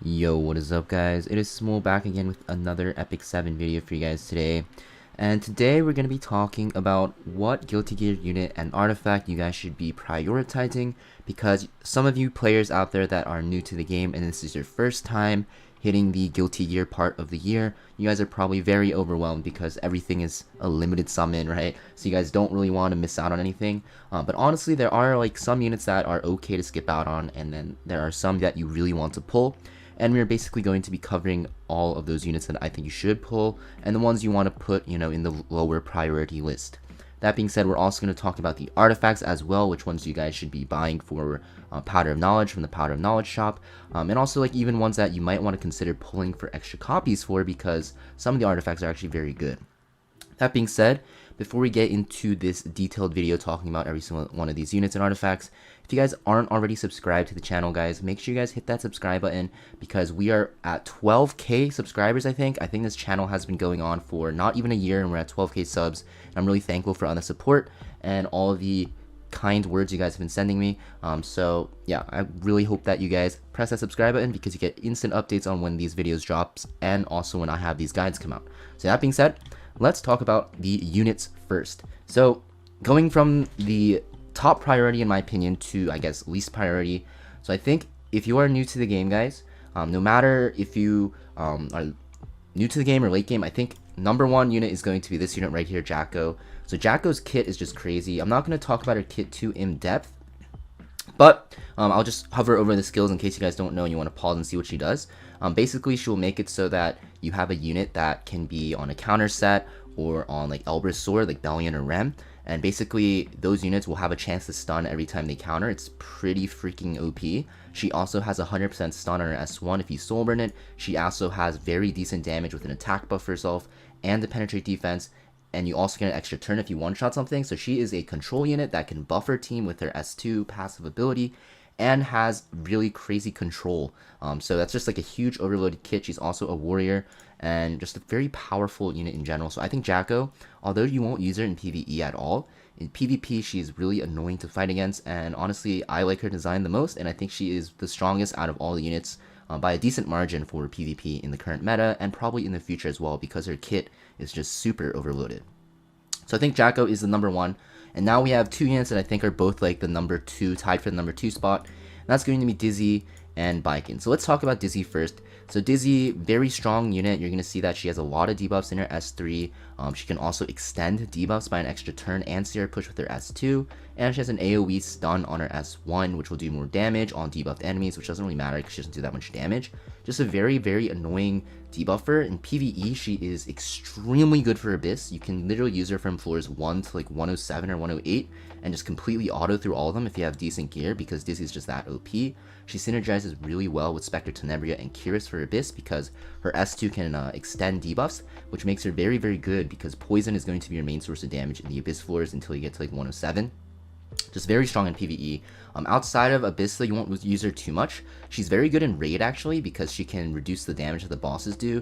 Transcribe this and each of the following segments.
Yo, what is up guys? It is Samool back again with another Epic 7 video for you guys today. And today we're going to be talking about what Guilty Gear unit and artifact you guys should be prioritizing, because some of you players out there that are new to the game and this is your first time hitting the Guilty Gear part of the year, you guys are probably very overwhelmed because everything is a limited summon, right? So you guys don't really want to miss out on anything. But honestly, there are like some units that are okay to skip out on, and then there are some that you really want to pull. And we're basically going to be covering all of those units that I think you should pull, and the ones you want to put, in the lower priority list. That being said, we're also going to talk about the artifacts as well, which ones you guys should be buying for Powder of Knowledge from the Powder of Knowledge shop, and also like even ones that you might want to consider pulling for extra copies for, because some of the artifacts are actually very good. That being said, before we get into this detailed video talking about every single one of these units and artifacts, if you guys aren't already subscribed to the channel, guys, make sure you guys hit that subscribe button, because we are at 12k subscribers. I think this channel has been going on for not even a year, and we're at 12k subs. And I'm really thankful for all the support and all the kind words you guys have been sending me. So yeah, I really hope that you guys press that subscribe button, because you get instant updates on when these videos drops, and also when I have these guides come out. So that being said, let's talk about the units first. So going from the top priority in my opinion to, I guess, least priority. So I think if you are new to the game, guys, no matter if you are new to the game or late game, I think number one unit is going to be this unit right here, Jacko. So Jacko's kit is just crazy. I'm not going to talk about her kit too in depth, but I'll just hover over the skills in case you guys don't know and you want to pause and see what she does. Basically, she will make it so that you have a unit that can be on a counter set or on like Elber's sword, like Bellion or Rem. And basically, those units will have a chance to stun every time they counter. It's pretty freaking OP. She also has 100% stun on her S1 if you soul burn it. She also has very decent damage with an attack buff for herself and the penetrate defense. And you also get an extra turn if you one-shot something. So she is a control unit that can buff her team with her S2 passive ability and has really crazy control. So that's just like a huge overloaded kit. She's also a warrior and just a very powerful unit in general. So I think Jacko, although you won't use her in PvE at all, in PvP she's really annoying to fight against, and honestly I like her design the most, and I think she is the strongest out of all the units by a decent margin for PvP in the current meta, and probably in the future as well, because her kit is just super overloaded. So I think Jacko is the number one. And now we have two units that I think are both like the number two, tied for the number two spot. And that's going to be Dizzy and Baiken. So let's talk about Dizzy first. So Dizzy, very strong unit. You're going to see that she has a lot of debuffs in her S3. She can also extend debuffs by an extra turn and CR push with her S2. And she has an AoE stun on her S1, which will do more damage on debuffed enemies, which doesn't really matter because she doesn't do that much damage. Just a very, very annoying debuffer. In PvE, she is extremely good for Abyss. You can literally use her from floors 1 to like 107 or 108 and just completely auto through all of them if you have decent gear, because Dizzy is just that OP. She synergizes really well with Spectre Tenebria and Curious for Abyss, because her S2 can extend debuffs, which makes her very, very good, because Poison is going to be your main source of damage in the Abyss floors until you get to like 107. Just very strong in PvE. Outside of Abyss, though, you won't use her too much. She's very good in Raid, actually, because she can reduce the damage that the bosses do.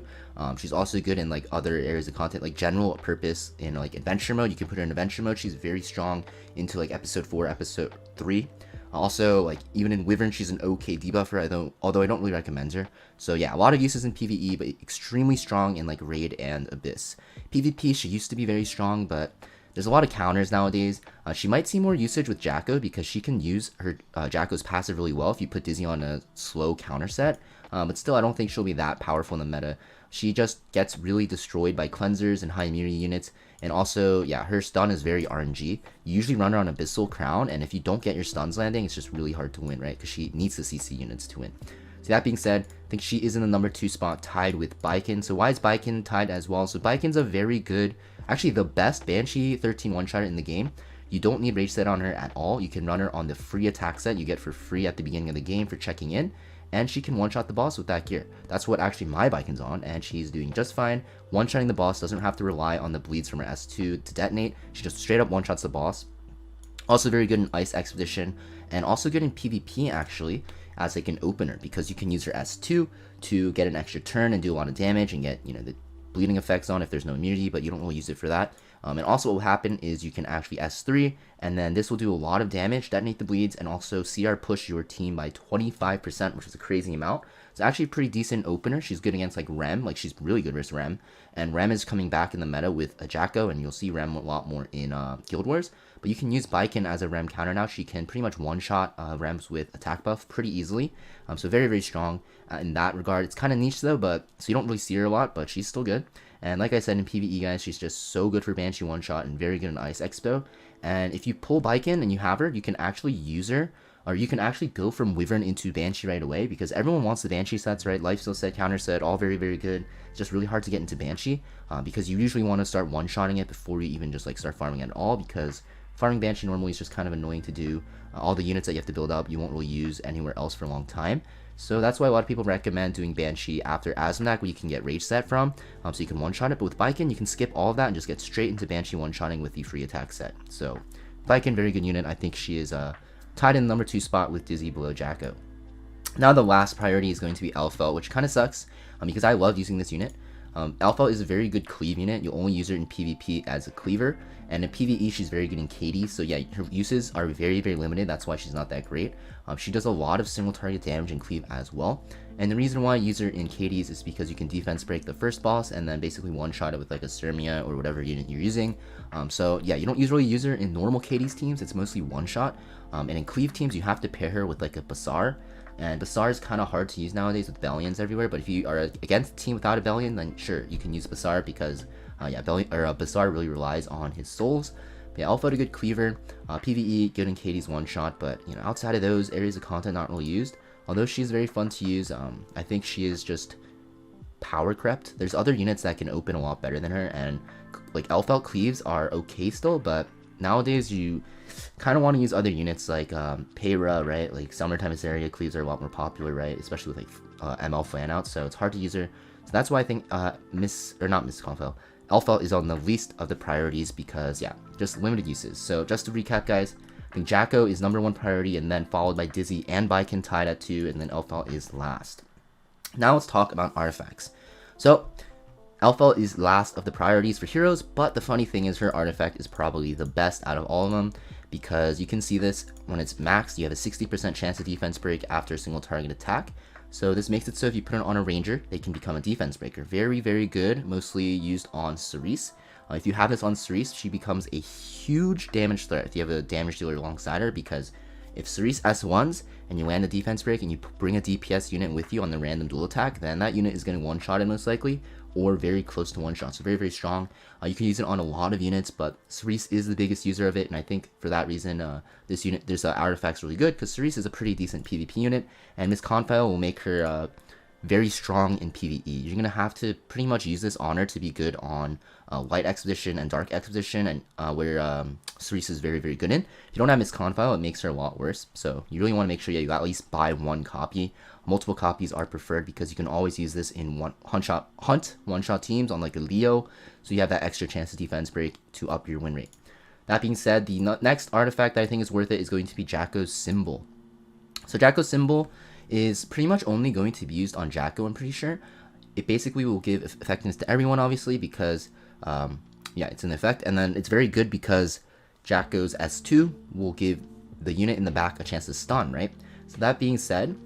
She's also good in like other areas of content, like general purpose in like adventure mode. You can put her in adventure mode. She's very strong into like episode 4, episode 3. Also, like even in Wyvern, she's an okay debuffer, although I don't really recommend her. So yeah, a lot of uses in PvE, but extremely strong in like Raid and Abyss. PvP, she used to be very strong, but there's a lot of counters nowadays. She might see more usage with Jacko, because she can use her Jacko's passive really well if you put Dizzy on a slow counter set. But still, I don't think she'll be that powerful in the meta. She just gets really destroyed by cleansers and high immunity units. And also, yeah, her stun is very RNG. You usually run her on Abyssal Crown, and if you don't get your stuns landing, it's just really hard to win, right? Because she needs the CC units to win. So that being said, I think she is in the number 2 spot, tied with Baiken. So why is Baiken tied as well? So Baiken's a very good, actually the best Banshee 13 one-shotter in the game. You don't need rage set on her at all. You can run her on the free attack set you get for free at the beginning of the game for checking in, and she can one-shot the boss with that gear. That's what actually my Baiken's on, and she's doing just fine. One-shotting the boss, doesn't have to rely on the bleeds from her S2 to detonate. She just straight up one-shots the boss. Also very good in Ice Expedition, and also good in PvP actually, as like an opener, because you can use her S2 to get an extra turn and do a lot of damage and get, the bleeding effects on if there's no immunity, but you don't really use it for that. And also what will happen is you can actually S3, and then this will do a lot of damage, detonate the bleeds, and also CR push your team by 25%, which is a crazy amount. It's actually a pretty decent opener. She's good against like Rem, like she's really good versus Rem. And Rem is coming back in the meta with a Jacko, and you'll see Rem a lot more in Guild Wars. But you can use Baiken as a Rem counter now. She can pretty much one-shot Rems with attack buff pretty easily. So very, very strong in that regard. It's kind of niche though, but so you don't really see her a lot, but she's still good. And like I said in PvE, guys, she's just so good for Banshee one-shot and very good in Ice Expo. And if you pull Baiken and you have her, you can actually use her, or you can actually go from Wyvern into Banshee right away, because everyone wants the Banshee sets, right? Lifesteal set, counter set, all very, very good. It's just really hard to get into Banshee, because you usually want to start one-shotting it before you even just like start farming it at all, because farming Banshee normally is just kind of annoying to do. All the units that you have to build up, you won't really use anywhere else for a long time. So that's why a lot of people recommend doing Banshee after Azumnak, where you can get Rage set from, so you can one-shot it. But with Baiken, you can skip all of that and just get straight into Banshee one-shotting with the free attack set. So Baiken, very good unit. I think she is tied in the number 2 spot with Dizzy below Jacko. Now the last priority is going to be Elfel, which kind of sucks because I love using this unit. Elfel is a very good cleave unit. You'll only use her in PvP as a cleaver, and in PvE she's very good in KD, so yeah, her uses are very, very limited. That's why she's not that great. She does a lot of single target damage and cleave as well, and the reason why I use her in KDs is because you can defense break the first boss and then basically one-shot it with like a Sturmia or whatever unit you're using. So yeah, you don't usually use her in normal KDs teams. It's mostly one-shot, and in cleave teams you have to pair her with like a Bazaar. And Bazaar is kind of hard to use nowadays with Bellions everywhere, but if you are against a team without a Bellion, then sure, you can use Bazaar, because Bazaar really relies on his souls. But yeah, Alpha, a good cleaver, PvE, good in KD's one-shot, but you know, outside of those areas of content, not really used. Although she's very fun to use, I think she is just power crept. There's other units that can open a lot better than her, and like Elfel cleaves are okay still, but nowadays you kind of want to use other units like Payra, right? Like Summertime area cleaves are a lot more popular, right? Especially with like ML fan out, so it's hard to use her. So that's why I think Elfel is on the least of the priorities, because yeah, just limited uses. So just to recap, guys, I think Jacko is number 1 priority, and then followed by Dizzy and Baiken tied at 2, and then Elfel is last. Now let's talk about artifacts. So Elfel is last of the priorities for heroes, but the funny thing is her artifact is probably the best out of all of them, because you can see this when it's maxed, you have a 60% chance of defense break after a single target attack. So this makes it so if you put it on a ranger, they can become a defense breaker. Very, very good, mostly used on Cerise. If you have this on Cerise, she becomes a huge damage threat if you have a damage dealer alongside her, because if Cerise S1s and you land a defense break and you bring a DPS unit with you on the random dual attack, then that unit is going to one-shot it most likely, or very close to one-shot. So very, very strong. You can use it on a lot of units, but Cerise is the biggest user of it, and I think for that reason, this artifact's really good, because Cerise is a pretty decent PvP unit, and this Confile will make her very strong in PvE. You're going to have to pretty much use this honor to be good on Light Expedition and Dark Expedition, and where Cerise is very, very good in. If you don't have Miss Confile, it makes her a lot worse, so you really want to make sure you at least buy 1 copy. Multiple copies are preferred, because you can always use this in one-shot teams on like a Leo, so you have that extra chance of defense break to up your win rate. That being said, the next artifact that I think is worth it is going to be Jacko's Symbol. So Jacko's Symbol is pretty much only going to be used on Jacko, I'm pretty sure. It basically will give effectiveness to everyone, obviously, because yeah, it's an effect, and then it's very good because Jacko's S2 will give the unit in the back a chance to stun, right? So that being said,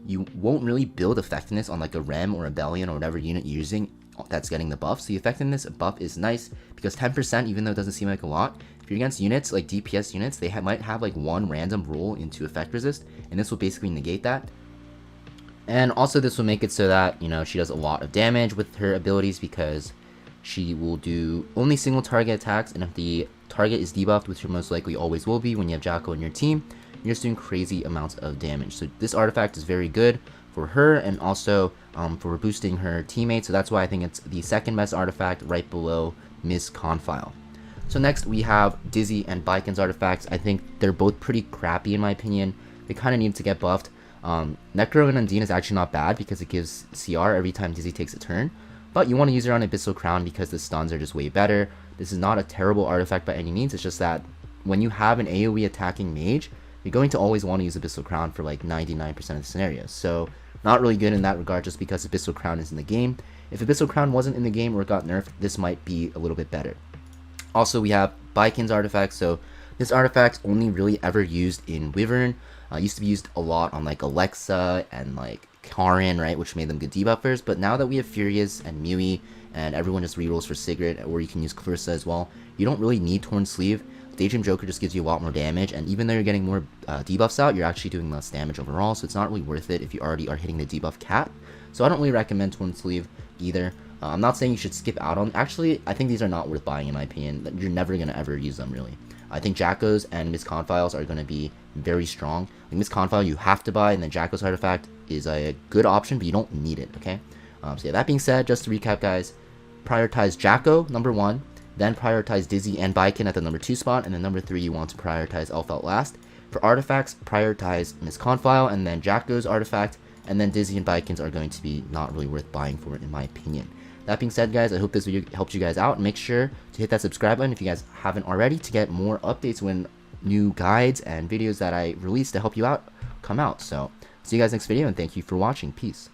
you won't really build effectiveness on like a Rem or a Bellion or whatever unit you're using that's getting the buff. So the effectiveness buff is nice, because 10%, even though it doesn't seem like a lot, if you're against units like DPS units, they might have like 1 random roll into effect resist, and this will basically negate that. And also this will make it so that, you know, she does a lot of damage with her abilities, because she will do only single target attacks, and if the target is debuffed, which you most likely always will be when you have Jacko in your team, you're just doing crazy amounts of damage. So this artifact is very good for her, and also for boosting her teammates. So that's why I think it's the second best artifact, right below Miss Confile. So next we have Dizzy and Baiken's artifacts. I think they're both pretty crappy in my opinion. They kind of need to get buffed. Necro and Undine is actually not bad, because it gives CR every time Dizzy takes a turn, but you want to use her on Abyssal Crown because the stuns are just way better. This is not a terrible artifact by any means, it's just that when you have an AoE attacking mage, you're going to always want to use Abyssal Crown for like 99% of the scenarios. So not really good in that regard, just because Abyssal Crown is in the game. If Abyssal Crown wasn't in the game or got nerfed, this might be a little bit better. Also, we have Baiken's artifact. So this artifact's only really ever used in Wyvern. Used to be used a lot on like Alexa and like Karin, right, which made them good debuffers. But now that we have Furious and Mui, and everyone just rerolls for Sigrid, or you can use Clarissa as well, you don't really need Torn Sleeve. Daydream Joker just gives you a lot more damage, and even though you're getting more debuffs out, you're actually doing less damage overall, so it's not really worth it if you already are hitting the debuff cap. So I don't really recommend Torn Sleeve either. I'm not saying you should skip out on. Actually, I think these are not worth buying in my opinion. You're never gonna ever use them really. I think Jacko's and Miss Confiles are gonna be very strong. Like Miss Confile you have to buy, and then Jacko's artifact is a good option, but you don't need it. Okay. So yeah, that being said, just to recap, guys, prioritize Jacko number 1. Then prioritize Dizzy and Baiken at the number 2 spot, and then number 3 you want to prioritize Elfelt last. For artifacts, prioritize Miss Confile, and then Jacko's artifact, and then Dizzy and Baiken's are going to be not really worth buying for, in my opinion. That being said, guys, I hope this video helped you guys out. Make sure to hit that subscribe button if you guys haven't already to get more updates when new guides and videos that I release to help you out come out. So, see you guys next video, and thank you for watching. Peace.